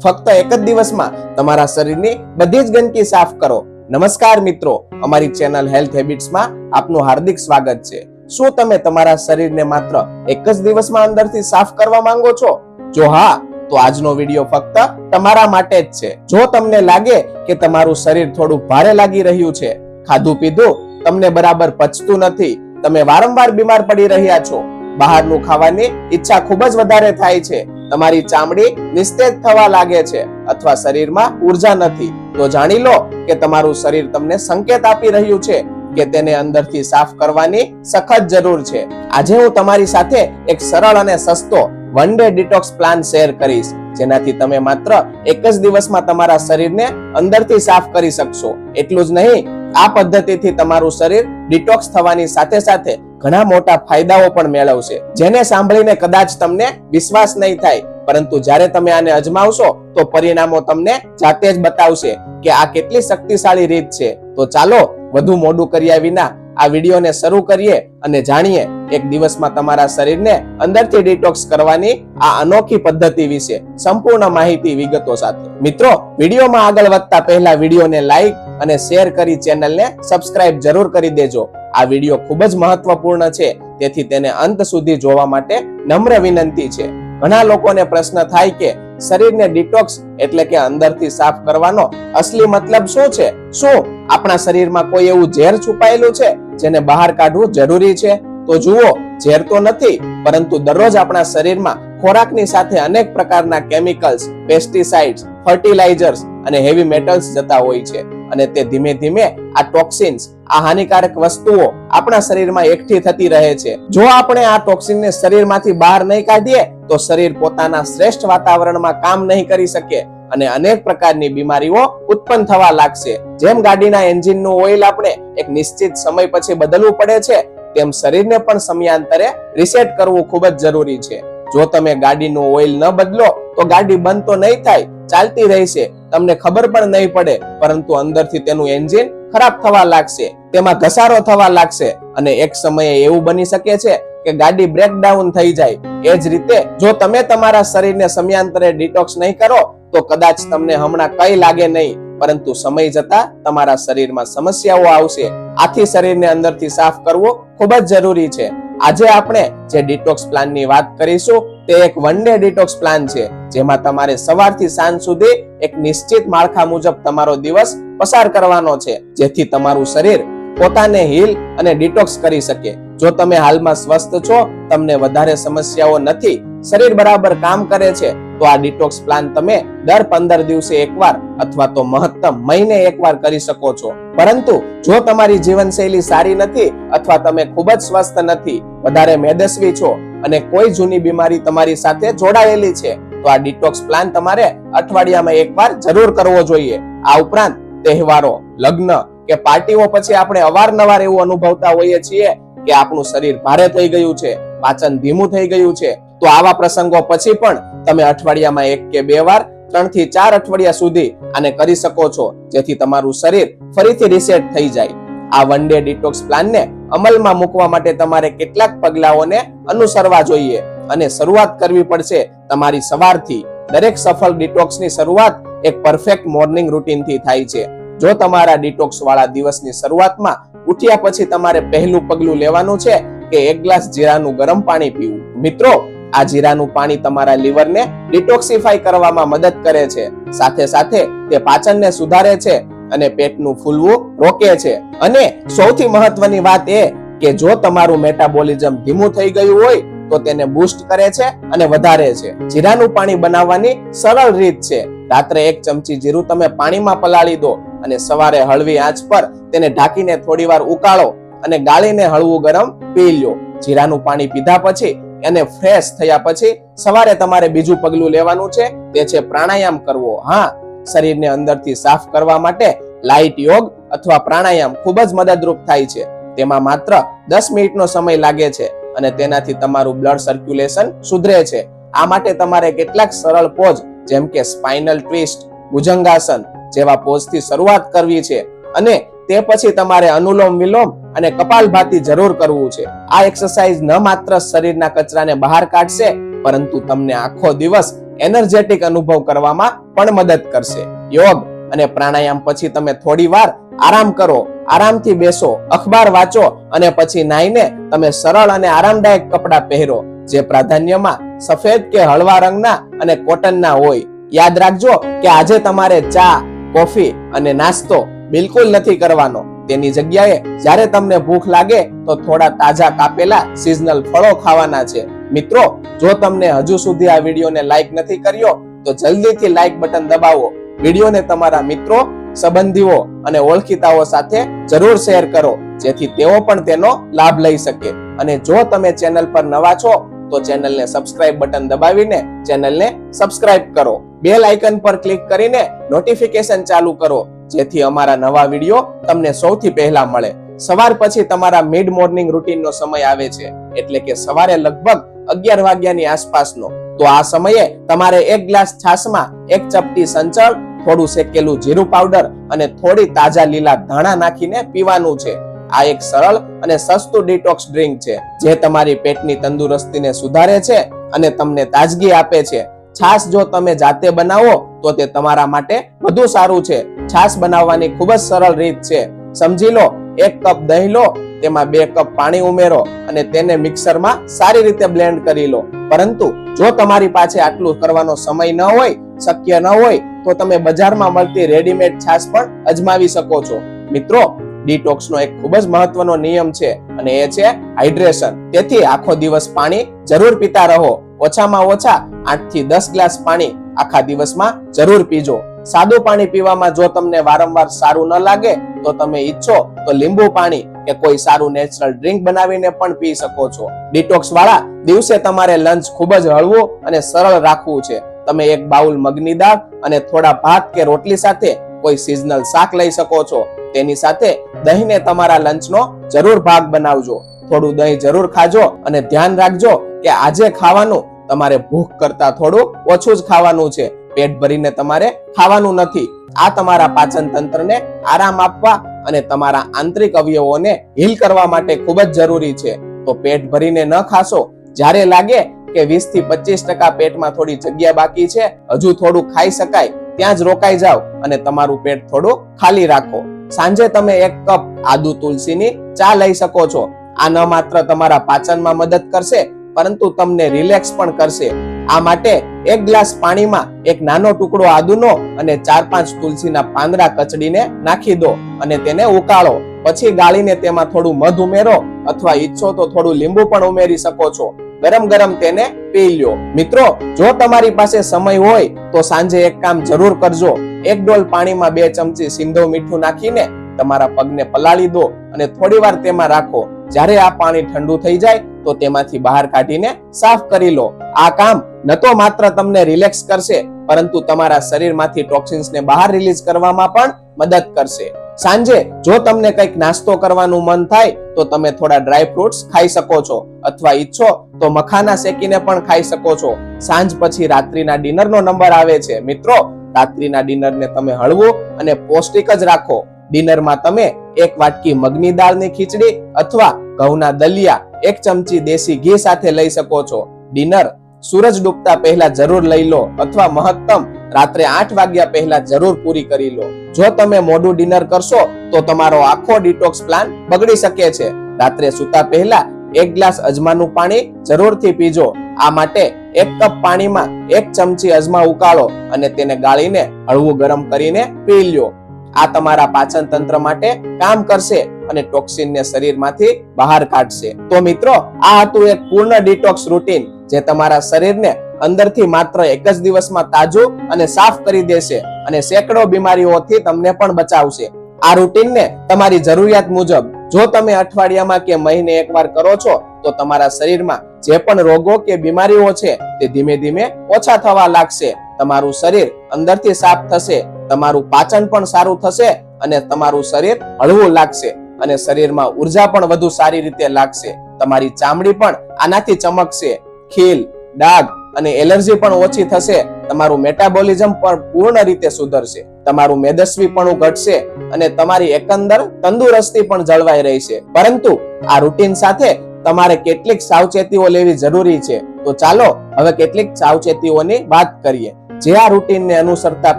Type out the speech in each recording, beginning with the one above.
ફક્ત એક જ દિવસમાં તમારા શરીરની બધી જ ગંદકી સાફ કરો। નમસ્કાર મિત્રો, અમારી ચેનલ હેલ્થ હેબિટ્સમાં આપનું હાર્દિક સ્વાગત છે। શું તમે તમારા શરીરને માત્ર એક જ દિવસમાં અંદરથી સાફ કરવા માંગો છો? જો હા, તો આજનો વિડિયો ફક્ત તમારા માટે જ છે। જો તમને લાગે કે તમારું શરીર થોડું ભારે લાગી રહ્યું છે, ખાધું પીધું તમને બરાબર પચતું નથી, તમે વારંવાર બીમાર પડી રહ્યા છો, બહારનું ખાવાની ઈચ્છા ખૂબ જ વધારે થાય છે, તમારી ચામડી નિસ્તેજ થવા લાગે છે અથવા શરીરમાં ઉર્જા નથી, તો જાણી લો કે તમારું શરીર તમને સંકેત આપી રહ્યું છે કે તેને અંદરથી સાફ કરવાની સખત જરૂર છે। આજે હું તમારી સાથે એક સરળ અને સસ્તો one day detox plan share કરીશ, જેનાથી તમે માત્ર એક જ દિવસમાં તમારા શરીરને અંદરથી સાફ કરી શકશો। એટલું જ નહીં, આ પદ્ધતિથી તમારું શરીર ડિટોક્સ થવાની સાથે સાથે ઘણા મોટા ફાયદાઓ પણ મેળવશે, જેને સાંભળીને કદાચ તમને વિશ્વાસ નહીં થાય, પરંતુ જ્યારે તમે આને અજમાવશો તો પરિણામો તમને જાતે જ બતાવશે કે આ કેટલી શક્તિશાળી રીત છે। તો ચાલો વધુ મોડું કર્યા વિના આ વિડીયોને શરૂ કરીએ અને જાણીએ એક દિવસમાં તમારા શરીરને અંદરથી ડિટોક્સ કરવાની આ અનોખી પદ્ધતિ વિશે સંપૂર્ણ માહિતી વિગતો સાથે। મિત્રો, વિડીયોમાં આગળ વધતા પહેલા વિડીયોને લાઈક અને શેર કરી ચેનલને સબસ્ક્રાઇબ જરૂર કરી દેજો। આ વિડીયો ખૂબ જ મહત્વપૂર્ણ છે, તેથી તેને અંત સુધી જોવા માટે નમ્ર વિનંતી છે। ઘણા લોકોને પ્રશ્ન થાય કે શરીરને ડિટોક્સ એટલે કે અંદરથી સાફ કરવાનો અસલી મતલબ શું છે? શું આપણા શરીરમાં કોઈ એવું ઝેર છુપાયેલું છે જેને બહાર કાઢવું જરૂરી છે? તો જુઓ, ઝેર તો નથી, પરંતુ દરરોજ આપણા શરીરમાં ખોરાકની સાથે અનેક પ્રકારના કેમિકલ્સ, પેસ્ટિસાઇડ્સ, ફર્ટિલાઇઝર્સ અને હેવી મેટલ્સ જતા હોય છે, અને તે ધીમે ધીમે આ ટોક્સિન્સ, આ હાનિકારક વસ્તુઓ આપણા શરીરમાં એકઠી થતી રહે છે। જો આપણે આ ટોક્સિનને શરીરમાંથી બહાર નહીં કાઢીએ તો શરીર પોતાના શ્રેષ્ઠ વાતાવરણમાં કામ નહીં કરી શકે અને અનેક પ્રકારની બીમારીઓ ઉત્પન્ન થવા લાગશે। જેમ ગાડીના એન્જિનનું ઓઇલ આપણે એક નિશ્ચિત સમય પછી બદલવું પડે છે, તેમ શરીરને પણ સમયાંતરે રિસેટ કરવું ખૂબ જ જરૂરી છે। જો તમે ગાડીનું ઓઇલ ન બદલો તો ગાડી બંધ તો નહીં થાય, ચાલતી રહેશે, તમને ખબર પણ નહીં પડે, પરંતુ અંદરથી તેનું એન્જિન ખરાબ થવા લાગશે, તેમાં ઘસારો થવા લાગશે અને એક સમયે એવું બની શકે છે કે ગાડી બ્રેકડાઉન થઈ જાય। એ જ રીતે જો તમે તમારા શરીરને સમયાંતરે ડિટોક્સ નહીં કરો તો કદાચ તમને હમણાં કંઈ લાગે નહીં, પરંતુ સમય જતા તમારા શરીરમાં સમસ્યાઓ આવશે। આથી શરીરને અંદરથી સાફ કરવું ખૂબ જ જરૂરી છે। આજે આપણે જે ડિટોક્સ પ્લાનની વાત કરીશું તે એક વન ડે ડિટોક્સ પ્લાન છે, જેમાં તમારે સવારથી સાંજ સુધી એક નિશ્ચિત માળખા મુજબ તમારો દિવસ પસાર કરવાનો છે, જેથી તમારું શરીર પોતાને હીલ અને ડિટોક્સ કરી શકે। જો તમે હાલમાં સ્વસ્થ છો, તમને વધારે સમસ્યાઓ નથી, શરીર બરાબર કામ કરે છે, તો આ ડિટોક્સ પ્લાન તમે દર 15 દિવસે એકવાર અથવા તો મહત્તમ મહિને એકવાર કરી શકો છો। પરંતુ જો તમારી જીવનશૈલી સારી નથી અથવા તમે ખૂબ જ સ્વસ્થ નથી, વધારે મેદસ્વી છો અને કોઈ જૂની બીમારી તમારી સાથે જોડાયેલી છે, તો આ ડિટોક્સ પ્લાન તમારે અઠવાડિયામાં એકવાર જરૂર કરવો જોઈએ। આ ઉપરાંત તહેવારો, લગ્ન કે પાર્ટીઓ પછી આપણે અવારનવાર એવું અનુભવતા હોઈએ છીએ કે આપણું શરીર ભારે થઈ ગયું છે, પાચન ધીમું થઈ ગયું છે, તો આવા પ્રસંગો પછી પણ તમે અઠવાડિયામાં 1 કે 2 વાર 3 થી 4 અઠવાડિયા સુધી આને કરી શકો છો, જેથી તમારું શરીર ફરીથી રિસેટ થઈ જાય। આ વન ડે ડિટોક્સ પ્લાનને અમલમાં મૂકવા માટે તમારે કેટલાક પગલાઓને અનુસરવા જોઈએ અને શરૂઆત કરવી પડશે તમારી સવારથી। દરેક સફળ ડિટોક્સની શરૂઆત એક પરફેક્ટ મોર્નિંગ રૂટીનથી થાય છે। જો તમારા ડિટોક્સ વાળા દિવસની શરૂઆતમાં ઉઠ્યા પછી તમારે પહેલું પગલું લેવાનું છે કે 1 ગ્લાસ જીરાનું ગરમ પાણી પીવું। મિત્રો, આ જીરાનું પાણી તમારા લીવરને ડિટોક્સિફાઈ કરવામાં મદદ કરે છે, સાથે સાથે તે પાચનને સુધારે છે અને પેટનું ફૂલવું રોકે છે। અને સૌથી મહત્વની વાત એ કે જો તમારું મેટાબોલિઝમ ધીમું થઈ ગયું હોય તો તેને બૂસ્ટ કરે છે અને વધારે છે। જીરાનું પાણી બનાવવાની સરળ રીત છે, રાત્રે 1 ચમચી જીરું તમે પાણીમાં પલાળી દો અને સવારે હળવી આંચ પર તેને ઢાંકીને થોડીવાર ઉકાળો અને ગાળીને હળવું ગરમ પી લો। જીરાનું પાણી પીધા પછી અને ફ્રેશ થયા પછી સવારે તમારે બીજું પગલું લેવાનું છે, તે છે પ્રાણાયામ કરવો। હા, શરીરને અંદરથી સાફ કરવા માટે લાઇટ યોગ અથવા પ્રાણાયામ ખૂબ જ મદદરૂપ થાય છે। તેમાં માત્ર 10 મિનિટનો સમય લાગે છે અને તેનાથી તમારું બ્લડ સર્ક્યુલેશન સુધરે છે। આ માટે તમારે કેટલાક સરળ પોઝ જેમ કે સ્પાઇનલ ટ્વિસ્ટ, ભુજંગાસન જેવા પોઝથી શરૂઆત કરવી છે, અને તે પછી તમારે અનુલોમ વિલોમ અને કપાલભાતી જરૂર કરવું છે। આ એક્સરસાઇઝ ન માત્ર શરીરના કચરાને બહાર કાઢશે, પરંતુ તમને આખો દિવસ એનર્જેટિક અનુભવ કરવામાં પણ મદદ કરશે. યોગ અને પ્રાણાયામ પછી તમે થોડી વાર આરામ કરો, આરામથી બેસો, અખબાર વાંચો અને પછી નાઈને તમે સરળ અને આરામદાયક કપડાં પહેરો, જે પ્રાધાન્યમાં સફેદ કે હળવા રંગના અને કોટનના હોય. યાદ રાખજો કે આજે તમારે ચા, કોફી અને નાસ્તો બિલકુલ નથી કરવાનો. તેની જગ્યાએ જ્યારે તમને ભૂખ લાગે તો થોડા તાજા કાપેલા સિઝનલ ફળો ખાવાના છે. મિત્રો, જો તમને હજુ સુધી આ વિડીયોને લાઈક નથી કર્યો તો જલ્દીથી લાઈક બટન દબાવો. વિડીયોને તમારા મિત્રો, સંબંધીઓ અને ઓળખીતાઓ સાથે જરૂર શેર કરો, જેથી તેઓ પણ તેનો લાભ લઈ શકે. અને જો તમે ચેનલ પર નવા છો તો ચેનલને સબસ્ક્રાઇબ બટન દબાવીને ચેનલને સબસ્ક્રાઇબ કરો. બેલ આઇકન પર ક્લિક કરીને નોટિફિકેશન ચાલુ કરો, જેથી અમારા નવા વિડીયો તમને સૌથી પહેલા મળે. સવાર પછી તમારા મિડ મોર્નિંગ રૂટીનનો સમય આવે છે, એટલે કે સવારે લગભગ 11 વાગ્યાની આસપાસનો. તો આ સમયે તમારે એક ગ્લાસ છાશમાં એક ચપટી સંચળ, થોડું શેકેલું જીરું પાવડર અને થોડી તાજા લીલા ધાણા નાખીને પીવાનું છે. આ એક સરળ અને સસ્તું ડિટોક્સ ડ્રિંક છે, જે તમારી પેટની તંદુરસ્તીને સુધારે છે અને તમને તાજગી આપે છે. છાશ જો તમે જાતે બનાવો તો તે તમારા માટે વધુ સારું છે. છાશ બનાવવાની ખૂબ જ સરળ રીત છે. સમજી લો, 1 કપ દહીં લો, તેમાં 2 કપ પાણી ઉમેરો અને તેને મિક્સરમાં સારી રીતે બ્લેન્ડ કરી લો. પરંતુ જો તમારી પાસે આટલું કરવાનો સમય ન હોય, શક્ય ન હોય, તો તમે બજારમાં મળતી રેડીમેડ છાશ પણ અજમાવી શકો છો. મિત્રો, ડિટોક્સનો એક ખૂબ જ મહત્વનો નિયમ છે અને એ છે હાઇડ્રેશન. તેથી આખો દિવસ પાણી જરૂર પીતા રહો. ઓછામાં ઓછા 8 થી 10 ગ્લાસ પાણી આખા દિવસમાં જરૂર પીજો. સાદું પાણી પીવામાં જો તમને વારંવાર સારું ન લાગે તો તમે ઈચ્છો તો લીંબુ પાણી કે કોઈ સારું નેચરલ ડ્રિંક બનાવીને પણ પી શકો છો. ડિટોક્સ વાળા દિવસે તમારે લંચ ખૂબ જ હળવું અને સરળ રાખવું છે. તમે એક બાઉલ મગની દાળ અને થોડા ભાત કે રોટલી સાથે કોઈ સિઝનલ શાક લઈ શકો છો. તેની સાથે દહીંને તમારા લંચનો જરૂર ભાગ બનાવજો. થોડું દહીં જરૂર ખાજો અને ધ્યાન રાખજો કે આજે ખાવાનું તમારે ભૂખ કરતા થોડું ઓછું જ ખાવાનું છે. પેટ ભરીને તમારે ખાવાનું નથી. આ તમારા પાચન તંત્રને આરામ આપવા અને તમારા આંતરિક અવયવોને હીલ કરવા માટે ખૂબ જ જરૂરી છે. તો પેટ ભરીને ન ખાશો. જ્યારે લાગે કે 20 થી 25% પેટમાં થોડી જગ્યા બાકી છે, હજુ થોડું ખાઈ શકાય, ત્યાં જ રોકાઈ જાઓ અને તમારું પેટ થોડું ખાલી રાખો. સાંજે તમે 1 કપ આદુ તુલસીની ચા લઈ શકો છો. આ ન માત્ર તમારા પાચનમાં મદદ કરશે, પરંતુ તમને રિલેક્સ પણ કરશે. આ માટે 1 ગ્લાસ પાણીમાં એક નાનો ટુકડો આદુનો અને 4-5 તુલસીના પાંદડા કચડીને નાખી દો અને તેને ઉકાળો. પછી ગાળીને તેમાં થોડું મધ ઉમેરો, અથવા ઈચ્છો તો થોડું લીંબુ પણ ઉમેરી શકો છો. ગરમ ગરમ તેને પી લ્યો. મિત્રો, જો તમારી પાસે સમય હોય તો સાંજે એક કામ જરૂર કરજો. 1 ડોલ પાણીમાં 2 ચમચી સિંધવ મીઠું નાખીને તમારા પગને પલાળી દો અને થોડી વાર તેમાં રાખો. જ્યારે આ પાણી ઠંડુ થઈ જાય તો તેમાંથી બહાર કાઢીને સાફ કરી લો. આ કામ ન તો માત્ર તમને રિલેક્સ કરશે, પરંતુ તમારા શરીરમાંથી ટોક્સિન્સને બહાર રિલીઝ કરવામાં પણ મદદ કરશે. સાંજે જો તમને કંઈક નાસ્તો કરવાનું મન થાય તો તમે થોડા ડ્રાય ફ્રૂટ્સ ખાઈ શકો છો, અથવા ઈચ્છો તો મખાના શેકીને પણ ખાઈ શકો છો. સાંજ પછી રાત્રિના ડિનરનો નંબર આવે છે. મિત્રો, રાત્રિના ડિનરને તમે હળવું અને પૌષ્ટિક જ રાખો. ડિનરમાં તમે 1 વાટકી મગની દાળની ખીચડી અથવા ઘઉંના દલિયા 1 ચમચી દેશી ઘી સાથે લઈ શકો છો. ડિનર સૂરજ ડૂબતા પહેલા જરૂર લઈ લો, અથવા મહત્તમ રાત્રે 8 વાગ્યા પહેલા જરૂર પૂરી કરી લો. જો તમે મોડું ડિનર કરશો તો તમારો આખો ડિટોક્સ પ્લાન બગડી શકે છે. રાત્રે સૂતા પહેલા 1 ગ્લાસ અજમાનું પાણી જરૂરથી પીજો. આ માટે 1 કપ પાણીમાં 1 ચમચી અજમા ઉકાળો અને તેને ગાળીને હળવું ગરમ કરીને પી લ્યો. આ તમારા પાચન તંત્ર માટે કામ કરશે અને ટોક્સિનને શરીરમાંથી બહાર કાઢશે. તો મિત્રો, આ હતું એક પૂર્ણ ડિટોક્સ રૂટીન, જે તમારા શરીરને અંદરથી માત્ર 1 જ દિવસમાં તાજું અને સાફ કરી દેશે અને સેંકડો બીમારીઓથી તમને પણ બચાવશે. આ રૂટીનને તમારી જરૂરિયાત મુજબ જો તમે અઠવાડિયામાં કે મહિને એકવાર કરો છો તો તમારા શરીરમાં જે પણ રોગો કે બીમારીઓ છે તે ધીમે ધીમે ઓછા થવા લાગશે. તમારું શરીર અંદરથી સાફ થશે, તમારું પાચન પણ સારું થશે અને તમારું શરીર હળવું લાગશે અને શરીરમાં ઉર્જા પણ વધુ સારી રીતે લાગશે. તમારી ચામડી પણ આનાથી ચમકશે. ખીલ, ડાઘ અને એલર્જી પણ ઓછી થશે. તમારું મેટાબોલિઝમ પણ પૂર્ણ રીતે સુધરશે. તમારું મેદસ્વીપણું ઘટશે અને તમારી એકંદર તંદુરસ્તી પણ જળવાઈ રહેશે. પરંતુ આ રૂટીન સાથે તમારે કેટલીક સાવચેતીઓ લેવી જરૂરી છે. તો ચાલો હવે કેટલીક સાવચેતીઓની વાત કરીએ જે આ રૂટીનને અનુસરતા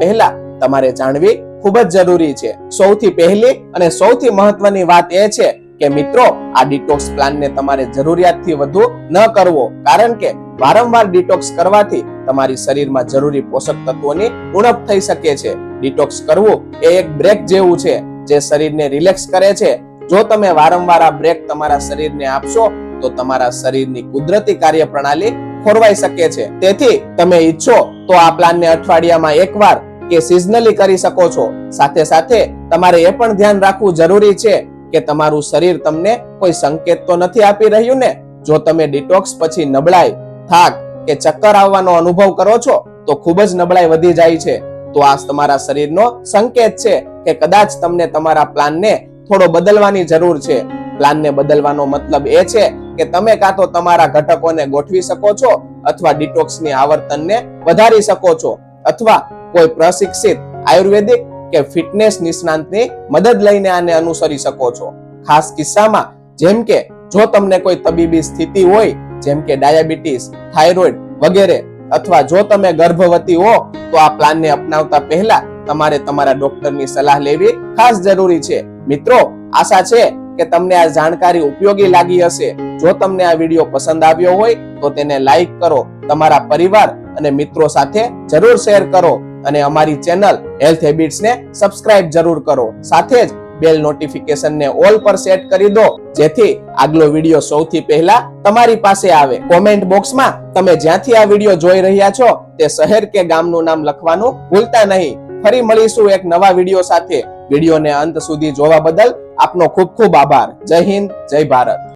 પહેલા તમારે જાણવી ખૂબ જ જરૂરી છે. સૌથી પહેલી અને સૌથી મહત્વની વાત એ છે કે મિત્રો, આ ડિટોક્સ પ્લાનને તમારે જરૂરિયાતથી વધુ ન કરવો, કારણ કે વારંવાર ડિટોક્સ કરવાથી તમારી શરીરમાં જરૂરી પોષક તત્વોની ઉણપ થઈ શકે છે. ડિટોક્સ કરવું એ એક બ્રેક જેવું છે જે શરીરને રિલેક્સ કરે છે. જો તમે વારંવાર આ બ્રેક તમારા શરીરને આપશો તો તમારા શરીરની કુદરતી કાર્યપ્રણાલી ખોરવાઈ શકે છે. તેથી તમે ઈચ્છો તો આ પ્લાનને અઠવાડિયામાં એકવાર કે સિઝનલી કરી શકો છો. સાથે સાથે તમારે એ પણ ધ્યાન રાખવું જરૂરી છે કે તમારું શરીર તમને કોઈ સંકેત તો નથી આપી રહ્યું ને. જો તમે ડિટોક્સ પછી નબળાઈ, થાક કે ચક્કર આવવાનો અનુભવ કરો છો તો ખૂબ જ નબળાઈ વધી જાય છે, તો આ તમારા શરીરનો સંકેત છે કે કદાચ તમને તમારા પ્લાનને થોડો બદલવાની જરૂર છે. પ્લાનને બદલવાનો મતલબ એ છે કે તમે કાં તો તમારા ઘટકોને ગોઠવી શકો છો, અથવા ડિટોક્સની આવર્તનને વધારી શકો છો, અથવા કોઈ પ્રશિક્ષિત આયુર્વેદિક કે ફિટનેસ નિષ્ણાંતની મદદ લઈને આને અનુસરી શકો છો. ખાસ કિસ્સામાં જેમ કે જો તમને કોઈ તબીબી સ્થિતિ હોય જેમ કે ડાયાબિટીસ, થાઇરોઇડ વગેરે, અથવા જો તમે ગર્ભવતી હો તો આ પ્લાનને અપનાવતા પહેલા તમારે તમારા ડોક્ટરની સલાહ લેવી ખાસ જરૂરી છે. મિત્રો, આશા છે કે તમને આ જાણકારી ઉપયોગી લાગી હશે. જો તમને આ વિડીયો પસંદ આવ્યો હોય તો તેને લાઈક કરો, તમારા પરિવાર અને મિત્રો સાથે જરૂર શેર કરો અને અમારી ચેનલ હેલ્થ હેબિટ્સને સબસ્ક્રાઇબ જરૂર કરો. સાથે જ બેલ નોટિફિકેશનને ઓલ પર સેટ કરી દો જેથી આગલો વિડીયો સૌથી પહેલા તમારી પાસે આવે. કોમેન્ટ બોક્સમાં તમે જ્યાંથી આ વિડીયો જોઈ રહ્યા છો તે શહેર કે ગામનું નામ લખવાનું ભૂલતા નહીં. ફરી મળીશું એક નવા વિડીયો સાથે. વિડીયોને અંત સુધી જોવા બદલ આપનો ખૂબ ખૂબ આભાર. જય હિન્દ, જય ભારત.